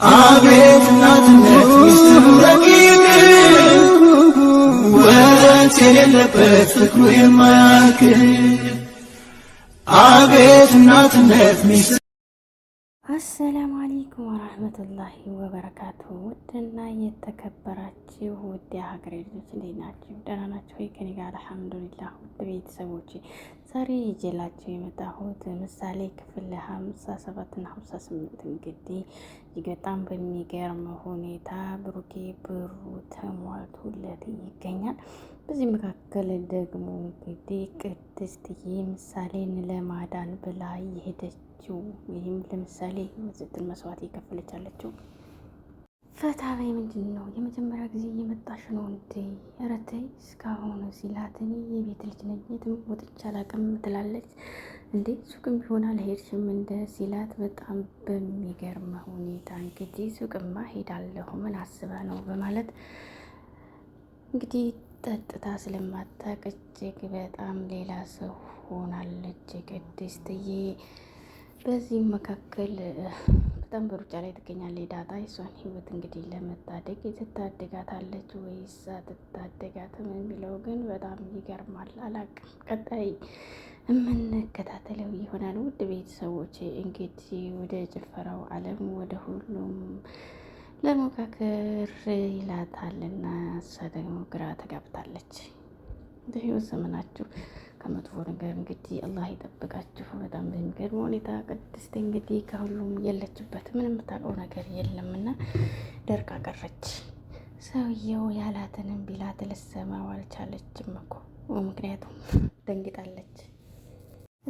አቤት እናትነት ሚስጥሩ ረቂቅ ወረት የሌለበት ፍቅሩ የማያልቅ አቤት እናትነት ሚስጥሩ። አሰላሙ አለይኩም ወራህመቱላሂ ወበረካቱ። ውድና የተከበራችሁ ውድ የሀገሬ ልጆች እንዴት ናችሁ? ደህና ናችሁ ወይ? ከኔ ጋር አልሐምዱሊላህ። ውድ ቤተሰቦች ዛሬ ይዤላችሁ የመጣሁት ምሳሌ ክፍል 57 እና 58 እንግዲህ በጣም በሚገርም ሁኔታ ብሩኬ ብሩ ተሟልቶለት ይገኛል። በዚህ መካከል ደግሞ እንግዲህ ቅድስትዬ ምሳሌን ለማዳን ብላ የሄደችው ወይም ለምሳሌ ስትል መስዋዕት የከፈለች አለችው። ፈታ በይ ምንድን ነው የመጀመሪያ ጊዜ እየመጣሽ ነው እንዴ? ኧረ ተይ እስካሁን ሲላት እኔ የቤት ልጅ ነኝ የትም ወጥቼ አላውቅም ትላለች። እንዴ ሱቅም ቢሆን አልሄድሽም እንደ ሲላት በጣም በሚገርም ሁኔታ እንግዲህ ሱቅማ ሄዳለሁ ምን አስበህ ነው በማለት እንግዲህ ጠጥታ ስለማታውቅ እጅግ በጣም ሌላ ሰው ሆናለች ቅድስትዬ። በዚህም መካከል በጣም በሩጫ ላይ ትገኛለች ዳጣ። የሷን ህይወት እንግዲህ ለመታደግ ትታደጋታለች ወይስ አትታደጋትም የሚለው ግን በጣም ይገርማል። አላቅም ቀጣይ የምንከታተለው ይሆናል። ውድ ቤተሰቦች እንግዲህ ወደ ጭፈራው ዓለም ወደ ሁሉም ለመካከር ይላታልና እሷ ደግሞ ግራ ተጋብታለች። በህይወት ዘመናችሁ ከመጥፎ ነገር እንግዲህ አላህ ይጠብቃችሁ። በጣም በሚገርም ሁኔታ ቅድስት እንግዲህ ከሁሉም የለችበት ምንም የምታውቀው ነገር የለምና ደርቃ ቀረች። ሰውየው ያላትንም ቢላት ልትሰማው አልቻለችም እኮ ምክንያቱም ደንግጣለች።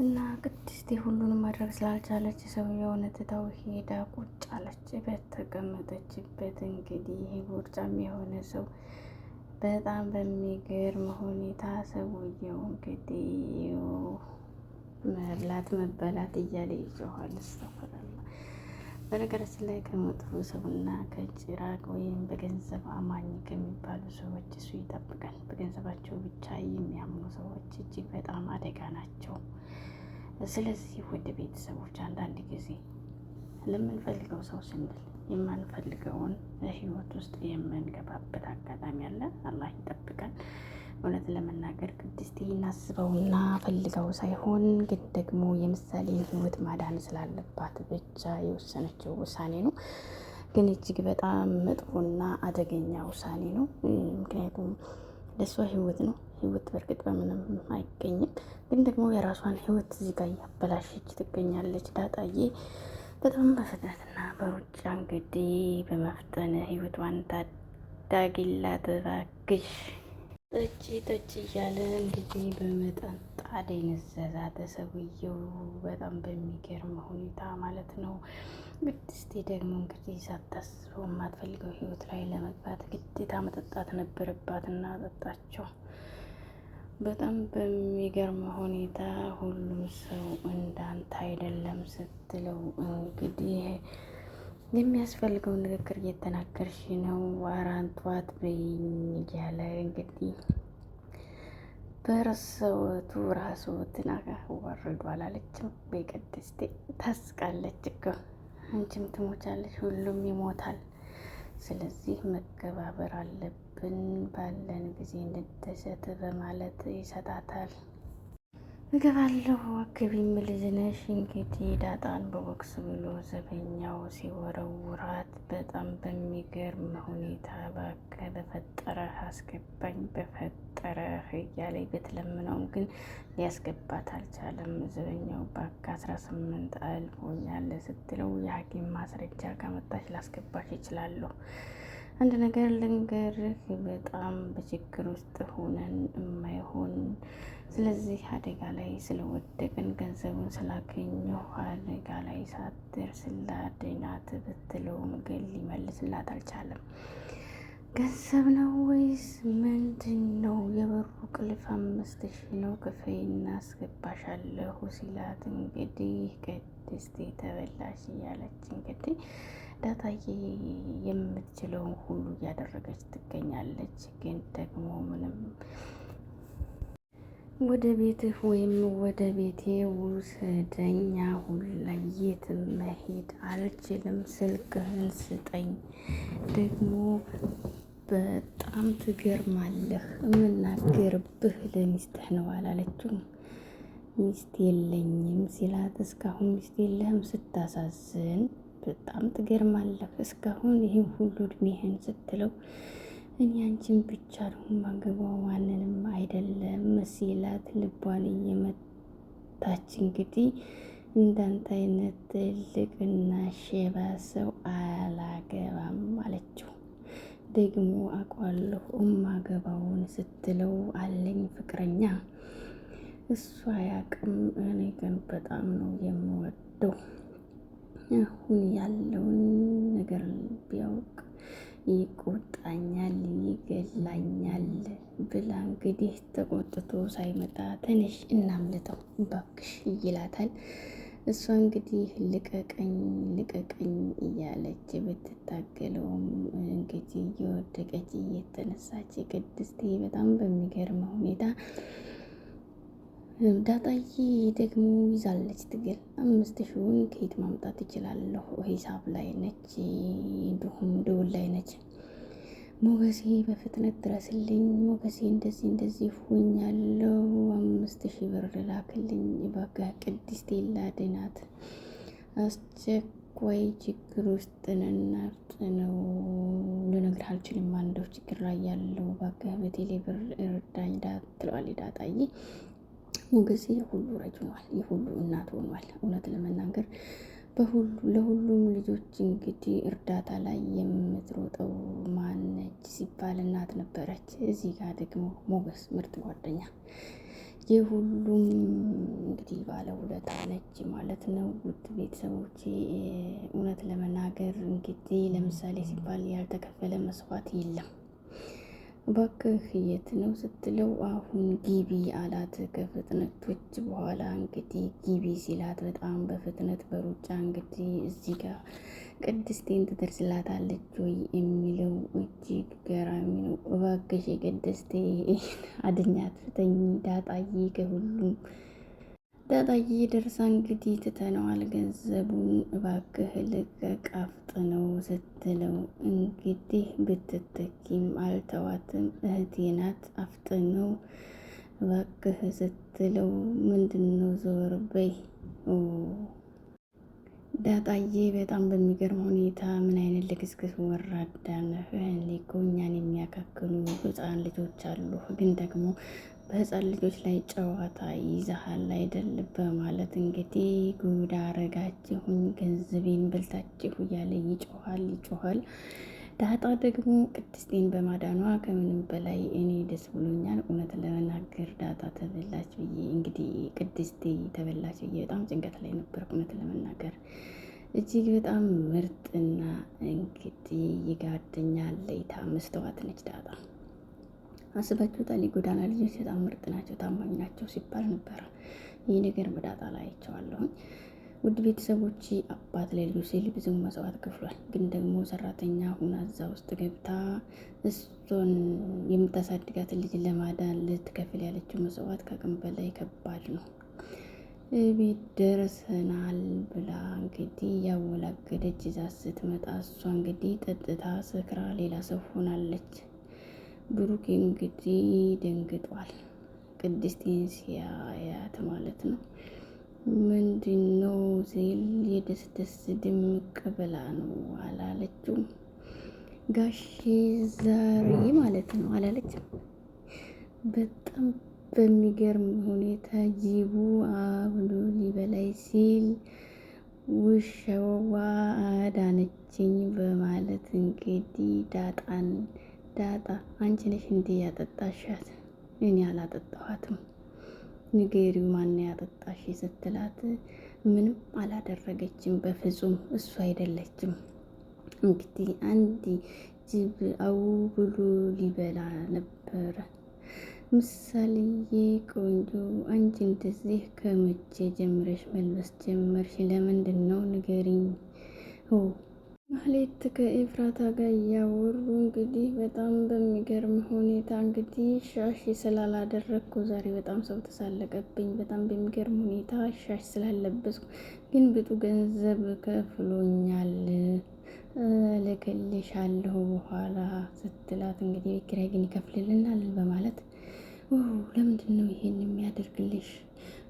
እና ቅድስት ሁሉንም ማድረግ ስላልቻለች ሰውየውን ትታው ሄዳ ቁጭ አለች በተቀመጠችበት። እንግዲህ ይሄ ቦርጫም የሆነ ሰው በጣም በሚገርም ሁኔታ ሰውየው እንግዲህ መብላት መበላት እያለ ይጮኋል። ስተፈራላ በነገራችን ላይ ከመጥፎ ሰውና ከጭራቅ ወይም በገንዘብ አማኝ ከሚባሉ ሰዎች እሱ ይጠብቃል። በገንዘባቸው ብቻ የሚያምኑ ሰዎች እጅግ በጣም አደጋ ናቸው። ስለዚህ ወደ ቤተሰቦች አንዳንድ ጊዜ ለምንፈልገው ሰው ስንል የማንፈልገውን ህይወት ውስጥ የምንገባበት አጋጣሚ አለ። አላህ ይጠብቃል። እውነት ለመናገር ቅድስት እናስበውና ፈልገው ሳይሆን ግን ደግሞ የምሳሌን ህይወት ማዳን ስላለባት ብቻ የወሰነችው ውሳኔ ነው። ግን እጅግ በጣም መጥፎና አደገኛ ውሳኔ ነው። ምክንያቱም ለእሷ ህይወት ነው። ህይወት በእርግጥ በምንም አይገኝም። ግን ደግሞ የራሷን ህይወት እዚህ ጋር እያበላሸች ትገኛለች ዳጣዬ። በጣም በፍጥነትና በሩጫ እንግዲህ በመፍጠን ህይወቷን ታዳጊላት እባክሽ። ጠጪ እያለ እንግዲህ በመጠጣት የነዘዛት ሰውየው በጣም በሚገርም ሁኔታ ማለት ነው። ቅድስቴ ደግሞ እንግዲህ ሳታስበው የማትፈልገው ህይወት ላይ ለመግባት ግዴታ መጠጣት ነበረባትና ጠጣቸው። በጣም በሚገርም ሁኔታ ሁሉም ሰው እንዳንተ አይደለም ስትለው እንግዲህ የሚያስፈልገው ንግግር እየተናገርሽ ነው አራንቷት በይኝ እያለ እንግዲህ በረሰወቱ ራስዎትን አዋርዱ አላለችም። በቅድስቴ ታስቃለች እኮ አንቺም ትሞቻለሽ፣ ሁሉም ይሞታል። ስለዚህ መከባበር አለብን፣ ባለን ጊዜ እንደሰት በማለት ይሰጣታል። እገባለሁ አክቢም ልጅ ነሽ። እንግዲህ ዳጣን በቦክስ ብሎ ዘበኛው ሲወረውራት በጣም በሚገርም ሁኔታ እባክህ በፈጠረህ አስገባኝ በፈጠረህ እያለኝ ብትለምነውም ግን ሊያስገባት አልቻለም። ዘበኛው እባክህ 18 አልፎኛል ስትለው የሐኪም ማስረጃ ካመጣች ላስገባሽ ይችላለሁ። አንድ ነገር ልንገርህ፣ በጣም በችግር ውስጥ ሆነን የማይሆን ስለዚህ አደጋ ላይ ስለወደቅን ገንዘቡን ስላገኘሁ አደጋ ላይ ሳትደርስ ላድናት ብትለውም ግን ሊመልስላት አልቻለም። ገንዘብ ነው ወይስ ምንድን ነው? የበሩ ቁልፍ 5000 ነው፣ ክፈይና አስገባሻለሁ ሲላት እንግዲህ ቅድስት ተበላሽ እያለች እንግዲህ ዳጣዬ የምትችለውን ሁሉ እያደረገች ትገኛለች። ግን ደግሞ ምንም ወደ ቤትህ ወይም ወደ ቤቴ ውሰደኝ። አሁን ላይ የትም መሄድ አልችልም። ስልክህን ስጠኝ። ደግሞ በጣም ትገርማለህ። የምናገርብህ ለሚስትህ ነው አላለችው። ሚስት የለኝም ሲላት እስካሁን ሚስት የለህም ስታሳዝን በጣም ትገርማለህ። እስካሁን ይህን ሁሉ እድሜህን ስትለው እኔ አንቺን ብቻ ነው ማገባው ማንንም አይደለም ሲላት ልቧን እየመታች እንግዲህ እንዳንተ አይነት ትልቅና ሼባ ሰው አላገባም አለችው። ደግሞ አውቃለሁ እማገባውን ስትለው አለኝ ፍቅረኛ እሱ አያውቅም። እኔ ግን በጣም ነው የምወደው። አሁን ያለውን ነገር ቢያውቅ ይቆጣኛል፣ ይገላኛል ብላ እንግዲህ ተቆጥቶ ሳይመጣ ትንሽ እናምልጠው እባክሽ ይላታል። እሷ እንግዲህ ልቀቀኝ ልቀቀኝ እያለች ብትታገለውም እንግዲህ እየወደቀች እየተነሳች ቅድስቴ በጣም በሚገርም ሁኔታ ዳጣዬ ደግሞ ይዛለች ትግል 5000ውን ከየት ማምጣት ይችላለሁ? ሂሳብ ላይ ነች፣ እንዲሁም ደውል ላይ ነች። ሞገሴ በፍጥነት ድረስልኝ፣ ሞገሴ እንደዚህ እንደዚህ ሆኛለሁ፣ 5000 ብር ላክልኝ እባክህ፣ ቅድስቴ ላድናት፣ አስቸኳይ ችግር ውስጥ ነው፣ ልነግርህ አልችልም፣ አንደው ችግር ላይ ያለው እባክህ በቴሌ ብር እርዳኝ ትለዋለች ዳጣዬ። ሞገሴ የሁሉ ረጅ ሆኗል፣ የሁሉ እናት ሆኗል። እውነት ለመናገር ለሁሉም ልጆች እንግዲህ እርዳታ ላይ የምትሮጠው ማነች ሲባል እናት ነበረች። እዚህ ጋር ደግሞ ሞገስ ምርጥ ጓደኛ የሁሉም እንግዲህ ባለውለታ ነች ማለት ነው። ውድ ቤተሰቦቼ እውነት ለመናገር እንግዲህ ለምሳሌ ሲባል ያልተከፈለ መስዋዕት የለም። እባክህ የት ነው ስትለው አሁን ጊቢ አላት። ከፍጥነቶች በኋላ እንግዲህ ጊቢ ሲላት በጣም በፍጥነት በሩጫ እንግዲህ እዚህ ጋር ቅድስቴን ትደርስላታለች ወይ የሚለው እጅግ ገራሚ ነው። እባክሽ ቅድስቴ አድኛት ፍተኝ ዳጣዬ ከሁሉም ዳጣዬ ደርሳ እንግዲህ ትተነዋል ገንዘቡን እባክህ ልቀቅ አፍጥነው ስትለው እንግዲህ ብትተኪም አልተዋትም እህቴ ናት አፍጥነው እባክህ ስትለው ምንድነው ዘወር በይ። ዳጣዬ በጣም በሚገርም ሁኔታ ምን አይነት ልክስክስ ወራዳ ነህ? እኔ እኮ እኛን የሚያካክሉ ህፃን ልጆች አሉ፣ ግን ደግሞ በህፃን ልጆች ላይ ጨዋታ ይዘሃል አይደል? በማለት እንግዲህ ጉድ አረጋችሁኝ፣ ገንዘቤን በልታችሁ እያለ ይጮኋል። ዳጣ ደግሞ ቅድስቴን በማዳኗ ከምንም በላይ እኔ ደስ ብሎኛል። እውነት ለመናገር ዳጣ ተበላች ብዬ እንግዲህ ቅድስቴ ተበላች ብዬ በጣም ጭንቀት ላይ ነበር። እውነት ለመናገር እጅግ በጣም ምርጥና እንግዲህ የጓደኛ ለይታ መስተዋት ነች ዳጣ። አስባችሁታል? የጎዳና ልጆች በጣም ምርጥ ናቸው፣ ታማኝ ናቸው ሲባል ነበረ። ይህ ነገር በዳጣ ላይ አይቼዋለሁኝ። ውድ ቤተሰቦች አባት ለልጁ ሲል ብዙ መስዋዕት ከፍሏል። ግን ደግሞ ሰራተኛ ሁና እዛ ውስጥ ገብታ እሱን የምታሳድጋትን ልጅ ለማዳን ልትከፍል ያለችው መስዋዕት ከአቅም በላይ ከባድ ነው። ቤት ደርሰናል ብላ እንግዲህ ያወላገደች ይዛ ስትመጣ እሷ እንግዲህ ጠጥታ ስክራ ሌላ ሰው ሆናለች። ብሩክ እንግዲህ ደንግጧል። ቅድስቴን ሲያያት ማለት ነው። ምንድነው ሲል የደስደስ ድምቅ ብላ ነው አላለችው። ጋሼ ዛሬ ማለት ነው አላለችም። በጣም በሚገርም ሁኔታ ጅቡ አብሎ ሊበላይ ሲል ውሻዋ አዳነችኝ በማለት እንግዲህ ዳጣ አንቺ ነሽ እንዴ ያጠጣሻት? እኔ አላጠጣኋትም፣ ንገሪው ማን ያጠጣሽ ስትላት ምንም አላደረገችም፣ በፍጹም እሱ አይደለችም። እንግዲህ አንድ ጅብ አው ብሎ ሊበላ ነበረ። ምሳሌዬ ቆንጆ አንቺ እንደዚህ ከመቼ ጀምረሽ መልበስ ጀመርሽ? ለምንድን ነው ንገሪኝ። ማህሌት ከኤፍራታ ጋር እያወሩ እንግዲህ በጣም በሚገርም ሁኔታ እንግዲህ ሻሽ ስላላደረግኩ ዛሬ በጣም ሰው ተሳለቀብኝ። በጣም በሚገርም ሁኔታ ሻሽ ስላለበስኩ ግን ብጡ ገንዘብ ከፍሎኛል ልክልሻለሁ በኋላ ስትላት እንግዲህ ኪራይ ግን ይከፍልልናል በማለት ለምንድን ነው ይሄን የሚያደርግልሽ?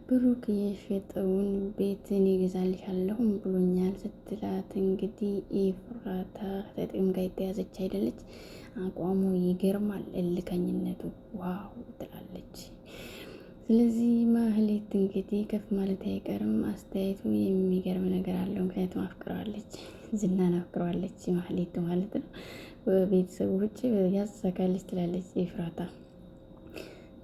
ብሩክ የሸጠውን ቤት እኔ እገዛልሻለሁም ብሎኛል ስትላት እንግዲህ ኤፍራታ ከጥቅም ጋር የተያዘች አይደለች። አቋሙ ይገርማል፣ እልከኝነቱ ዋው ትላለች። ስለዚህ ማህሌት እንግዲህ ከፍ ማለት አይቀርም። አስተያየቱ የሚገርም ነገር አለው። ምክንያቱም አፍቅረዋለች፣ ዝናን አፍቅረዋለች ማህሌት ማለት ነው። ቤተሰቦች ያሳካለች ትላለች ኤፍራታ።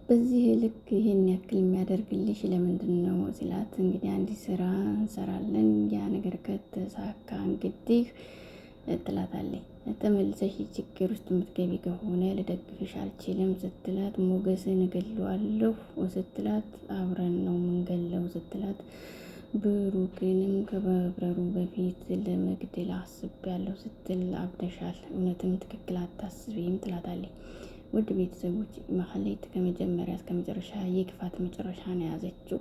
በዚህ ልክ ይሄን ያክል የሚያደርግልሽ ለምንድን ነው ሲላት እንግዲህ አንድ ስራ እንሰራለን ያ ነገር ከተሳካ እንግዲህ ትላታለች። ተመልሰሽ ችግር ውስጥ የምትገቢ ከሆነ ልደግፍሽ አልችልም ስትላት ሞገስን እገለዋለሁ ስትላት አብረን ነው የምንገለው ስትላት ብሩክንም ከመብረሩ በፊት ለመግደል አስቤያለሁ ስትል አብደሻል፣ እውነትም ትክክል አታስቢም ትላታለች። ውድ ቤተሰቦች ማህሌት ከመጀመሪያ እስከ መጨረሻ የክፋት መጨረሻ ነው የያዘችው።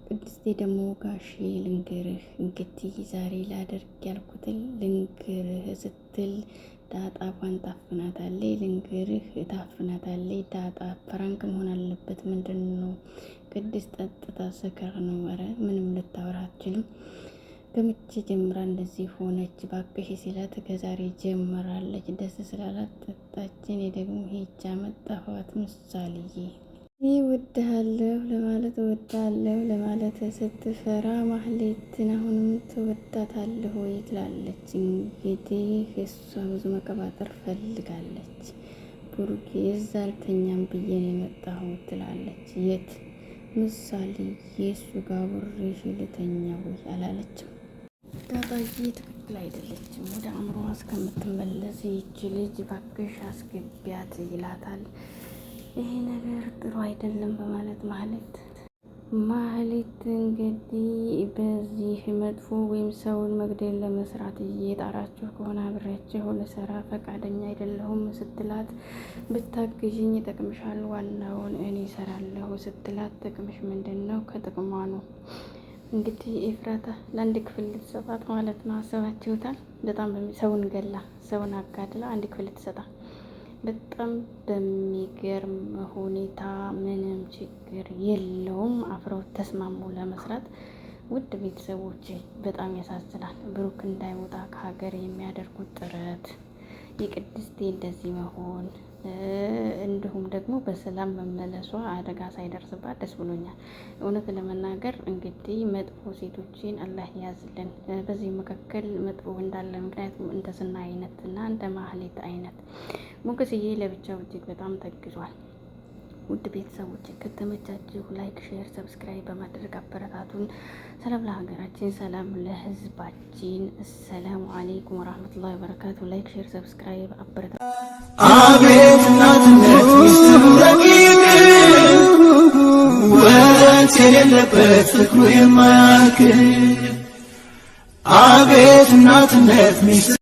ቅድስቴ ደግሞ ጋሼ ልንገርህ እንግዲህ ዛሬ ላደርግ ያልኩትን ልንገርህ ስትል ዳጣ ፋን ታፍናታለች። ልንገርህ ታፍናታለች። ዳጣ ፕራንክ መሆን አለበት። ምንድን ነው ቅድስት ጠጥታ ሰከር ነው። ኧረ ምንም ልታወራ አትችልም። ከመቼ ጀምራ እንደዚህ ሆነች ባክሽ ሲላት ከዛሬ ጀምራለች። ደስ ስላላት ጠጣች። እኔ ደግሞ ሄጃ መጣኋት ምሳሌዬ ይወድሃለሁ ለማለት እወዳለሁ ለማለት ስትፈራ ማህሌትን አሁንም ትወዳታለህ ወይ ትላለች። እንግዲህ እሷ ብዙ መቀባጠር ፈልጋለች። ብሩኬ እዛ አልተኛም ብዬ ነው የመጣሁት ትላለች። የት ምሳሌ የእሱ ጋር ብሬሽ ልተኛ ወይ አላለችም። ዳጣዬ ትክክል አይደለችም። ወደ አእምሮ እስከምትመለስ ይች ልጅ ባክሽ አስገቢያት ይላታል። ይሄ ነገር ጥሩ አይደለም በማለት ማህሌት እንግዲህ በዚህ መጥፎ ወይም ሰውን መግደል ለመስራት እየጣራችሁ ከሆነ አብሬያችሁ ልሰራ ፈቃደኛ አይደለሁም ስትላት ብታግዥኝ ይጠቅምሻል፣ ዋናውን እኔ እሰራለሁ ስትላት ጥቅምሽ ምንድን ነው? ከጥቅሟ ነው እንግዲህ ኤፍራታ ለአንድ ክፍል ልትሰጣት ማለት ነው። አሰባችሁታል? በጣም ሰውን ገላ ሰውን አጋድላ አንድ ክፍል ልትሰጣ በጣም በሚገርም ሁኔታ ምንም ችግር የለውም። አፍረው ተስማሙ ለመስራት። ውድ ቤተሰቦች በጣም ያሳዝናል። ብሩክ እንዳይወጣ ከሀገር የሚያደርጉት ጥረት፣ የቅድስቴ እንደዚህ መሆን እንዲሁም ደግሞ በሰላም መመለሷ አደጋ ሳይደርስባት ደስ ብሎኛል። እውነት ለመናገር እንግዲህ መጥፎ ሴቶችን አላህ ያዝልን። በዚህ መካከል መጥፎ እንዳለ ምክንያቱም እንደ ዝና አይነት እና እንደ ማህሌት አይነት ሞገስዬ ለብቻው እጅግ በጣም ተግዟል። ውድ ቤተሰቦች ከተመቻችሁ ላይክ፣ ሼር፣ ሰብስክራይብ በማድረግ አበረታቱን። ሰላም ለሀገራችን፣ ሰላም ለሕዝባችን። አሰላሙ አለይኩም ወራህመቱላሂ ወበረካቱ። ላይክ፣ ሼር፣ ሰብስክራይብ አበረታቱ። አቤት እናትነት ሚስጥሩ ረቂቅ ወረት የሌለበት ፍቅሩ የማያልቅ አቤት እናትነት ሚስጥሩ